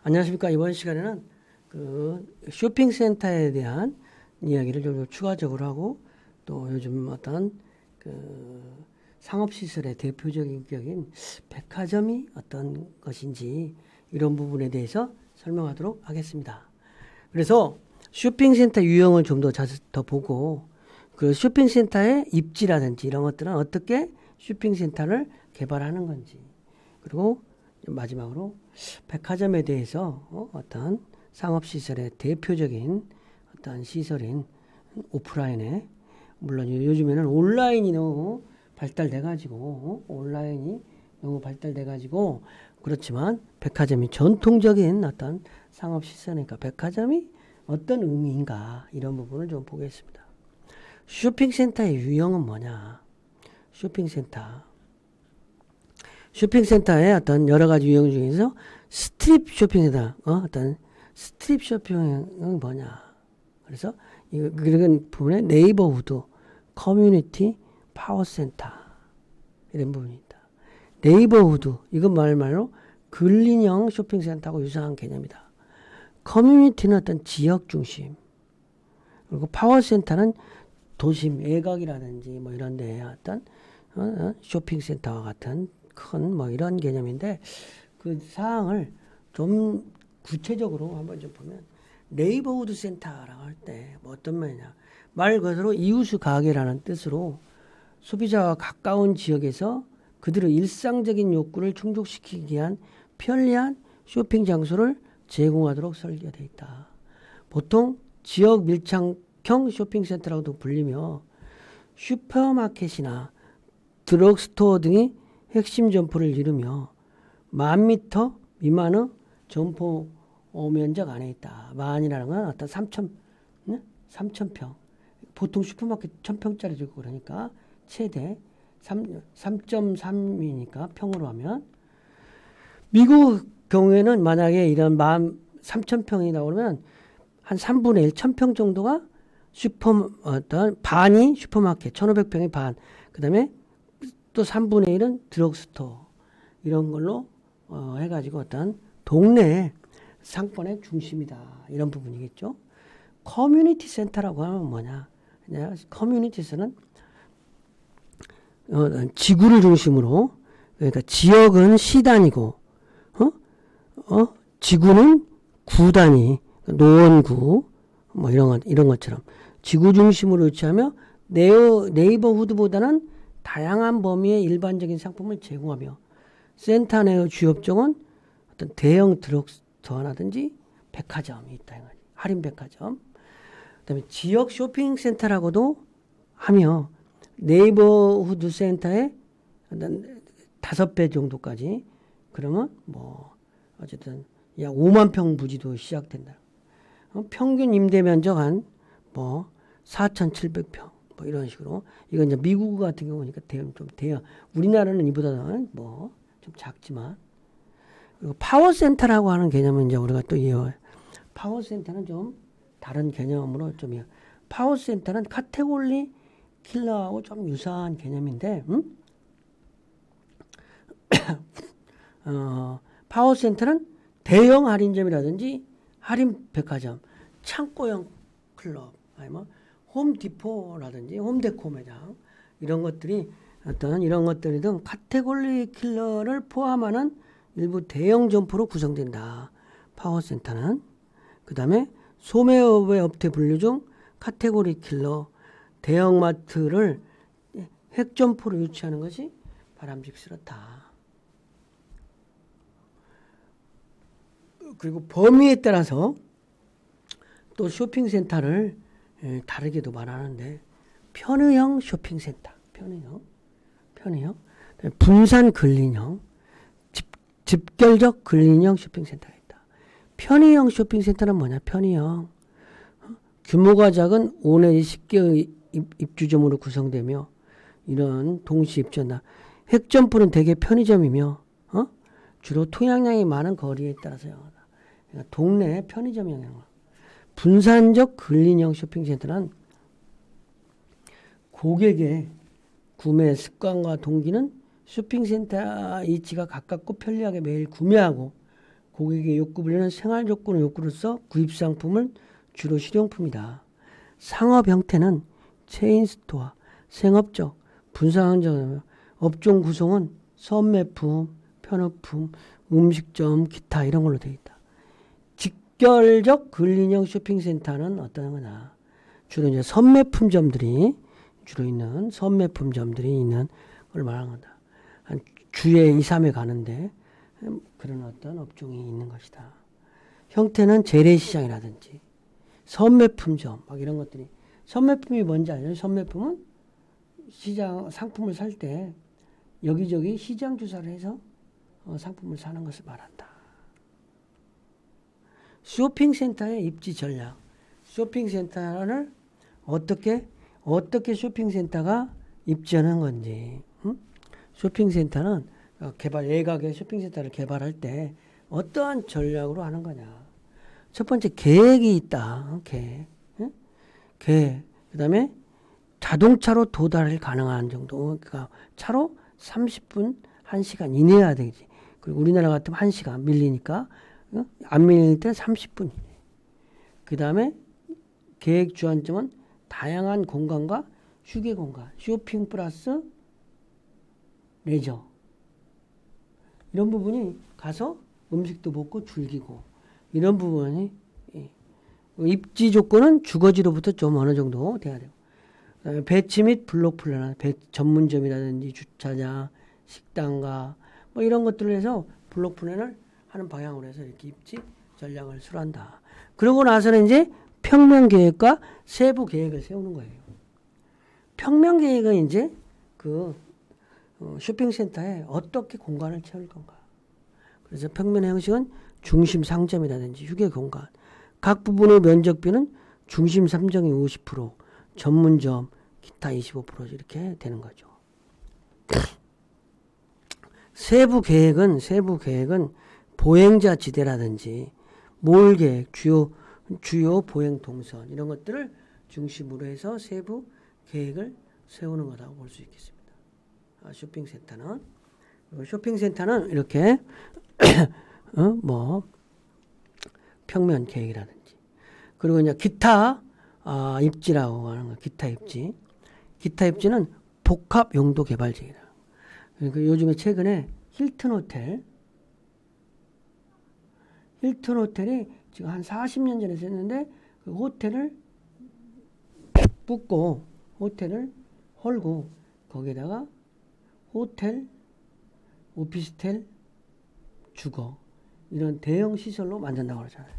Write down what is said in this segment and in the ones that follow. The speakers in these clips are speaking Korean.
안녕하십니까. 이번 시간에는 그 쇼핑센터에 대한 이야기를 좀 추가적으로 하고 또 요즘 어떤 그 상업시설의 대표적인 격인 백화점이 어떤 것인지 이런 부분에 대해서 설명하도록 하겠습니다. 그래서 쇼핑센터 유형을 좀 더 보고 그 쇼핑센터의 입지라든지 이런 것들은 어떻게 쇼핑센터를 개발하는 건지 그리고 마지막으로 백화점에 대해서 어떤 상업시설의 대표적인 어떤 시설인 오프라인에 물론 요즘에는 온라인이 너무 발달돼가지고 그렇지만 백화점이 전통적인 어떤 상업시설이니까 백화점이 어떤 의미인가 이런 부분을 좀 보겠습니다. 쇼핑센터의 유형은 뭐냐? 쇼핑센터의 어떤 여러 가지 유형 중에서 스트립 쇼핑센터, 어떤 스트립 쇼핑은 뭐냐. 그래서 그런 부분에 네이버후드, 커뮤니티, 파워센터 이런 부분이 있다. 네이버후드, 이건 말로 근린형 쇼핑센터하고 유사한 개념이다. 커뮤니티는 어떤 지역 중심, 그리고 파워센터는 도심, 외곽이라든지 뭐 이런 데에 어떤 쇼핑센터와 같은 큰 뭐 이런 개념인데 그 사항을 좀 구체적으로 한번 좀 보면 네이버후드 센터라고 할 때 뭐 어떤 말이냐 말 그대로 이웃의 가게라는 뜻으로 소비자와 가까운 지역에서 그들의 일상적인 욕구를 충족시키기 위한 편리한 쇼핑 장소를 제공하도록 설계되어 있다. 보통 지역 밀착형 쇼핑센터라고도 불리며 슈퍼마켓이나 드럭스토어 등이 핵심 점포를 이루며 1000m 미만의 점포 면적 안에 있다. 만이라는 건 어떤 3,000평. 보통 슈퍼마켓 1,000평짜리 들고 그러니까 최대 3.3이니까 평으로 하면 미국 경우에는 만약에 이런 13,000평이다 그러면 한 3분의 1, 1,000평 정도가 어떤 반이 슈퍼마켓, 1,500평의 반. 그 다음에 또 3분의 1은 드럭스토어 이런 걸로 해가지고 어떤 동네 상권의 중심이다 이런 부분이겠죠. 커뮤니티 센터라고 하면 뭐냐? 커뮤니티에서는 지구를 중심으로 그러니까 지역은 시단이고 지구는 구단위 노원구 뭐 이런 것처럼 지구 중심으로 위치하며 네이버후드보다는 다양한 범위의 일반적인 상품을 제공하며 센터 내의 주업종은 어떤 대형 드럭스토어라든지 백화점이 있다. 할인 백화점. 그다음에 지역 쇼핑센터라고도 하며 네이버후드 센터의 5배 정도까지 그러면 뭐 어쨌든 약 5만 평 부지도 시작된다. 평균 임대 면적 한 뭐 4,700평. 뭐 이런 식으로 이건 이제 미국 같은 경우니까 좀 대여 우리나라는 이보다는 뭐 좀 작지만 그리고 파워센터라고 하는 개념은 이제 우리가 또 이해해요. 파워센터는 좀 다른 개념으로 좀 파워센터는 카테고리 킬러하고 좀 유사한 개념인데 파워센터는 대형 할인점이라든지 할인 백화점, 창고형 클럽 아니면 홈디포라든지 홈데코 매장 이런 것들이 어떤 이런 것들이 등 카테고리 킬러를 포함하는 일부 대형 점포로 구성된다. 파워센터는 그 다음에 소매업의 업태 분류 중 카테고리 킬러 대형마트를 핵점포로 유치하는 것이 바람직스럽다. 그리고 범위에 따라서 또 쇼핑센터를 다르게도 말하는데 편의형 쇼핑센터, 편의형, 분산 근린형, 집결적 근린형 쇼핑센터가 있다. 편의형 쇼핑센터는 뭐냐? 편의형 규모가 작은 5 내지 10개의 입주점으로 구성되며 이런 동시 입주한다. 핵점포는 대개 편의점이며 주로 통행량이 많은 거리에 따라서 영하다. 그러니까 동네 편의점 영향. 분산적 근린형 쇼핑센터는 고객의 구매 습관과 동기는 쇼핑센터 위치가 가깝고 편리하게 매일 구매하고 고객의 욕구 분류는 생활 조건의 욕구로서 구입 상품은 주로 실용품이다. 상업 형태는 체인스토어, 생업적, 분산적, 업종 구성은 선매품, 편의품, 음식점, 기타 이런 걸로 되어 있다. 직결적 근린형 쇼핑센터는 어떤 거냐? 주로 이제 선매품점들이 주로 있는 선매품점들이 있는 걸 말하는 거다. 한 주에 2, 3회 가는데 그런 어떤 업종이 있는 것이다. 형태는 재래시장이라든지 선매품점 막 이런 것들이 선매품이 뭔지 알아요? 선매품은 시장 상품을 살 때 여기저기 시장 조사를 해서 상품을 사는 것을 말한다. 쇼핑센터의 입지 전략. 쇼핑센터를 어떻게 쇼핑센터가 입지하는 건지. 쇼핑센터는 외곽의 쇼핑센터를 개발할 때 어떠한 전략으로 하는 거냐. 첫 번째 계획이 있다. 계획. 그 다음에 자동차로 도달을 가능한 정도. 그러니까 차로 30분, 1시간 이내야 되지. 그리고 우리나라 같으면 1시간 밀리니까 안 밀릴 때는 30분 이내. 그 다음에 계획 주안점은 다양한 공간과 휴게 공간, 쇼핑 플러스 레저. 이런 부분이 가서 음식도 먹고 즐기고 이런 부분이 입지 조건은 주거지로부터 좀 어느 정도 돼야 돼요. 배치 및 블록 플랜, 전문점이라든지 주차장, 식당가 뭐 이런 것들을 해서 블록 플랜을 하는 방향으로 해서 이렇게 입지 전략을 수립한다. 그러고 나서는 이제 평면 계획과 세부 계획을 세우는 거예요. 평면 계획은 이제 그 쇼핑센터에 어떻게 공간을 채울 건가. 그래서 평면의 형식은 중심 상점이라든지 휴게 공간, 각 부분의 면적비는 중심 상점이 50%, 전문점, 기타 25% 이렇게 되는 거죠. 세부 계획은 보행자 지대라든지 몰 계획, 주요 보행 동선 이런 것들을 중심으로 해서 세부 계획을 세우는 거라고 볼 수 있겠습니다. 쇼핑센터는 이렇게 평면 계획이라든지 그리고 이제 기타 입지라고 하는 거. 기타 입지는 복합 용도 개발지이다. 그러니까 요즘에 최근에 힐튼 호텔이 지금 한 40년 전에 썼는데 그 호텔을 붓고 호텔을 헐고 거기에다가 호텔, 오피스텔, 주거 이런 대형 시설로 만든다고 그러잖아요.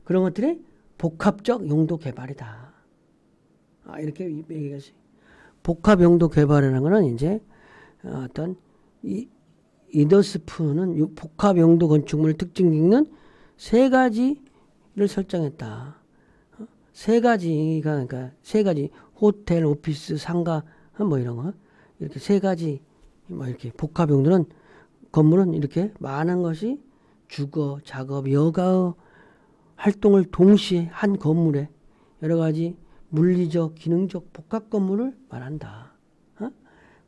그런 것들이 복합적 용도 개발이다. 이렇게 얘기할 수 있어요. 복합 용도 개발이라는 거는 이제 어떤 이더스프는 복합 용도 건축물 특징 읽는 세 가지를 설정했다. 세 가지가 그러니까 세 가지 호텔, 오피스, 상가 뭐 이런 거 이렇게 세 가지 뭐 이렇게 복합 용도는 건물은 이렇게 많은 것이 주거, 작업, 여가 활동을 동시에 한 건물에 여러 가지 물리적, 기능적 복합 건물을 말한다.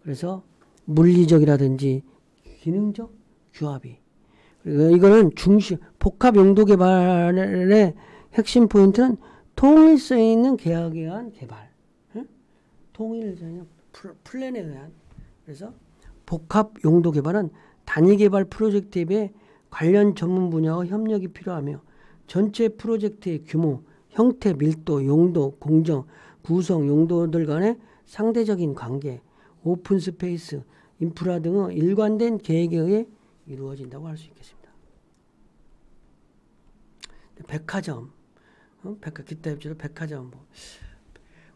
그래서 물리적이라든지 기능적 규합이. 그리고 이거는 복합 용도 개발의 핵심 포인트는 통일성에 있는 계약에 의한 개발. 통일성, 플랜에 의한. 그래서 복합 용도 개발은 단위 개발 프로젝트에 비해 관련 전문 분야와 협력이 필요하며 전체 프로젝트의 규모, 형태, 밀도, 용도, 공정, 구성, 용도들 간의 상대적인 관계, 오픈 스페이스, 인프라 등의 일관된 계획에 의해 이루어진다고 할 수 있겠습니다. 백화점, 기타 입지로 백화점.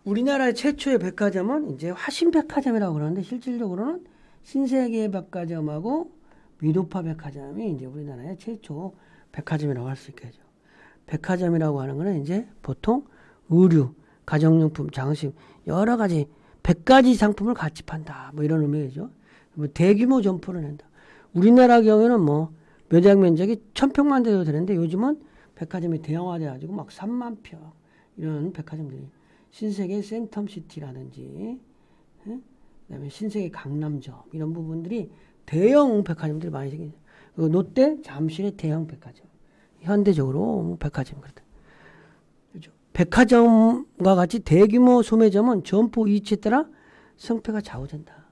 우리나라 최초의 백화점은 이제 화신백화점이라고 그러는데 실질적으로는 신세계 백화점하고 미도파 백화점이 이제 우리나라의 최초 백화점이라고 할 수 있겠죠. 백화점이라고 하는 거는 이제 보통 의류, 가정용품, 장식 여러 가지 100가지 상품을 같이 판다. 뭐 이런 의미죠. 대규모 점포를 낸다. 우리나라 경우에는 매장 면적이 1000평만 돼도 되는데 요즘은 백화점이 대형화돼가지고 막 3만 평 이런 백화점들이 신세계 센텀시티라든지 그다음에 신세계 강남점 이런 부분들이 대형 백화점들이 많이 생기죠. 롯데 잠실의 대형 백화점. 현대적으로 백화점 그렇다. 그렇죠? 백화점과 같이 대규모 소매점은 점포 위치에 따라 성패가 좌우된다.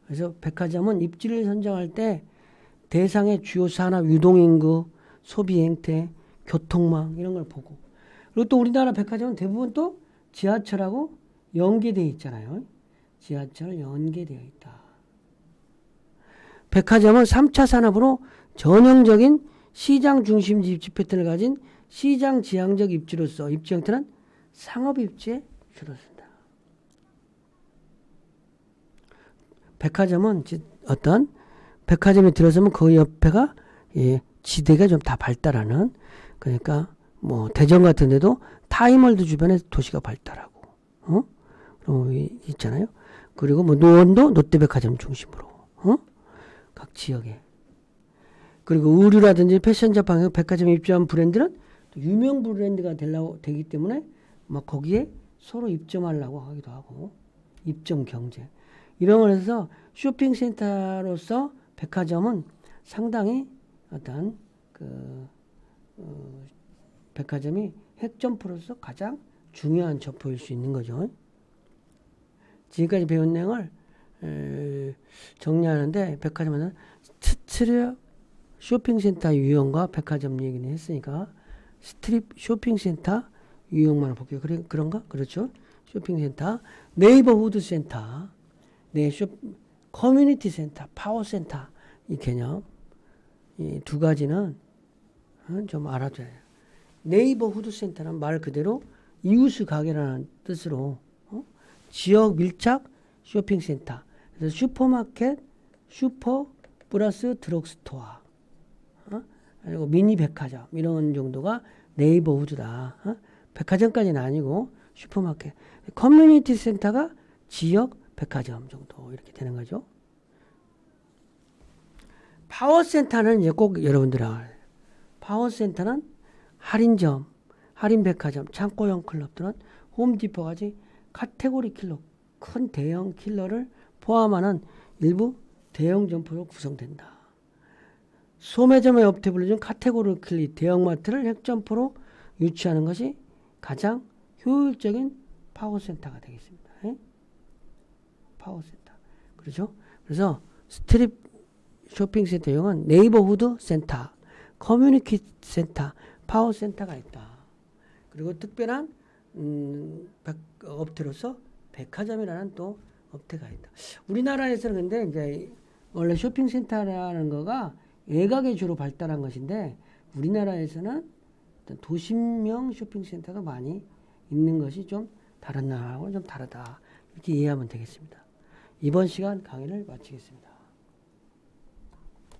그래서 백화점은 입지를 선정할 때 대상의 주요 산업 유동인구, 소비 행태, 교통망 이런 걸 보고 그리고 또 우리나라 백화점은 대부분 또 지하철하고 연계되어 있잖아요. 지하철 연계되어 있다. 백화점은 3차 산업으로 전형적인 시장 중심 입지 패턴을 가진 시장 지향적 입지로서 입지 형태는 상업 입지에 줄어든다. 백화점은 어떤 백화점에 들어서면 그 옆에가 지대가 좀 다 발달하는 그러니까 뭐 대전 같은 데도 타이머드 주변에 도시가 발달하고 있잖아요. 그리고 뭐 노원도 롯데백화점 중심으로 각 지역에 그리고 의류라든지 패션 잡항 백화점에 입점한 브랜드는 또 유명 브랜드가 되기 때문에 막 거기에 서로 입점하려고 하기도 하고 입점 경쟁 이런 걸 해서 쇼핑센터로서 백화점은 상당히 어떤 백화점이 핵점포로서 가장 중요한 점포일 수 있는 거죠. 지금까지 배운 내용을 정리하는데 백화점은 스트립 쇼핑센터 유형과 백화점 얘기는 했으니까 스트립 쇼핑센터 유형만 볼게요. 그런가? 그렇죠. 쇼핑센터, 네이버후드 센터, 커뮤니티 센터, 파워센터 이 개념 이 두 가지는 좀 알아둬야 해요. 네이버후드 센터는 말 그대로 이웃의 가게라는 뜻으로 지역 밀착 쇼핑센터 그래서 슈퍼마켓, 슈퍼 플러스 드럭스토어 그리고 미니 백화점 이런 정도가 네이버후드다. 백화점까지는 아니고 슈퍼마켓 커뮤니티 센터가 지역 백화점 정도 이렇게 되는 거죠. 파워센터는 이제 꼭 여러분들 알아요. 파워센터는 할인점, 할인백화점, 창고형 클럽들은 홈디포까지 카테고리 킬러, 큰 대형 킬러를 포함하는 일부 대형 점포로 구성된다. 소매점의 업태 불려준 카테고리 킬러 대형마트를 핵점포로 유치하는 것이 가장 효율적인 파워센터가 되겠습니다. 파워센터. 그렇죠? 그래서 스트립 쇼핑센터용은 네이버후드 센터, 커뮤니티 센터, 파워센터가 있다. 그리고 특별한 업태로서 백화점이라는 또 업태가 있다. 우리나라에서는 근데 이제 원래 쇼핑센터라는 거가 외곽에 주로 발달한 것인데 우리나라에서는 도심형 쇼핑센터가 많이 있는 것이 좀 다른 나라하고는 좀 다르다. 이렇게 이해하면 되겠습니다. 이번 시간 강의를 마치겠습니다.